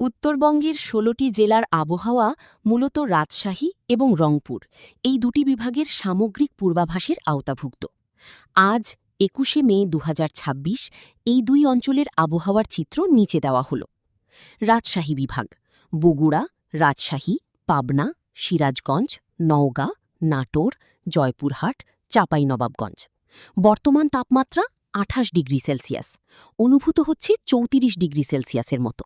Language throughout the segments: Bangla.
উত্তরবঙ্গের ১৬টি জেলার আবহাওয়া মূলত রাজশাহী এবং রংপুর এই দুটি বিভাগের সামগ্রিক পূর্বাভাসের আওতাভুক্ত। আজ ২১শে মে ২০২৬ এই দুই অঞ্চলের আবহাওয়ার চিত্র নিচে দেওয়া হল। রাজশাহী বিভাগ: বগুড়া, রাজশাহী, পাবনা, সিরাজগঞ্জ, নওগাঁ, নাটোর, জয়পুরহাট, চাঁপাইনবাবগঞ্জ। বর্তমান তাপমাত্রা ২৮ ডিগ্রি সেলসিয়াস, অনুভূত হচ্ছে ৩৪ ডিগ্রি সেলসিয়াসের মতো।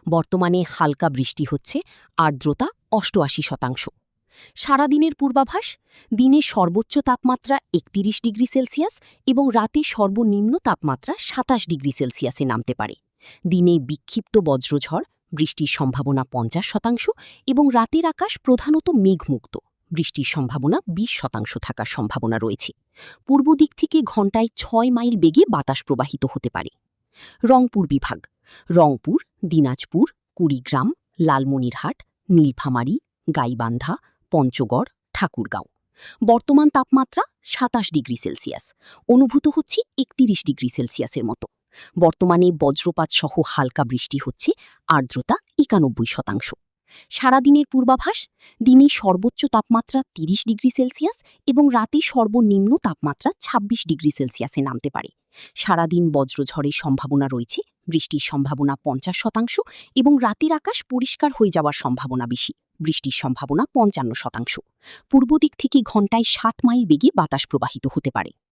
বর্তমানে হালকা বৃষ্টি হচ্ছে, আর্দ্রতা ৮৮%। সারাদিনের পূর্বাভাস: দিনে সর্বোচ্চ তাপমাত্রা ৩১ ডিগ্রি সেলসিয়াস এবং রাতে সর্বনিম্ন তাপমাত্রা ২৭ ডিগ্রি সেলসিয়াসে নামতে পারে। দিনে বিক্ষিপ্ত বজ্রঝড়, বৃষ্টির সম্ভাবনা ৫০% এবং রাতের আকাশ প্রধানত মেঘমুক্ত, বৃষ্টির সম্ভাবনা ২০% থাকার সম্ভাবনা রয়েছে। পূর্ব দিক থেকে ঘণ্টায় ৬ মাইল বেগে বাতাস প্রবাহিত হতে পারে। রংপুর বিভাগ: রংপুর, দিনাজপুর, কুড়িগ্রাম, লালমনিরহাট, নীলফামারী, গাইবান্ধা, পঞ্চগড়, ঠাকুরগাঁও। বর্তমান তাপমাত্রা ২৭ ডিগ্রি সেলসিয়াস, অনুভূত হচ্ছে ৩১ ডিগ্রি সেলসিয়াসের মতো। বর্তমানে বজ্রপাত সহ হালকা বৃষ্টি হচ্ছে, আর্দ্রতা ৯১%। সারাদিনের পূর্বাভাস: দিনে সর্বোচ্চ তাপমাত্রা ৩০ ডিগ্রি সেলসিয়াস এবং রাতে সর্বনিম্ন তাপমাত্রা ২৬ ডিগ্রি সেলসিয়াসে নামতে পারে। সারাদিন বজ্রঝড়ের সম্ভাবনা রয়েছে, বৃষ্টির সম্ভাবনা ৫০% এবং রাতের আকাশ পরিষ্কার হয়ে যাওয়ার সম্ভাবনা বেশি, বৃষ্টির সম্ভাবনা ৫৫%। পূর্ব দিক থেকে ঘণ্টায় ৭ মাইল বেগে বাতাস প্রবাহিত হতে পারে।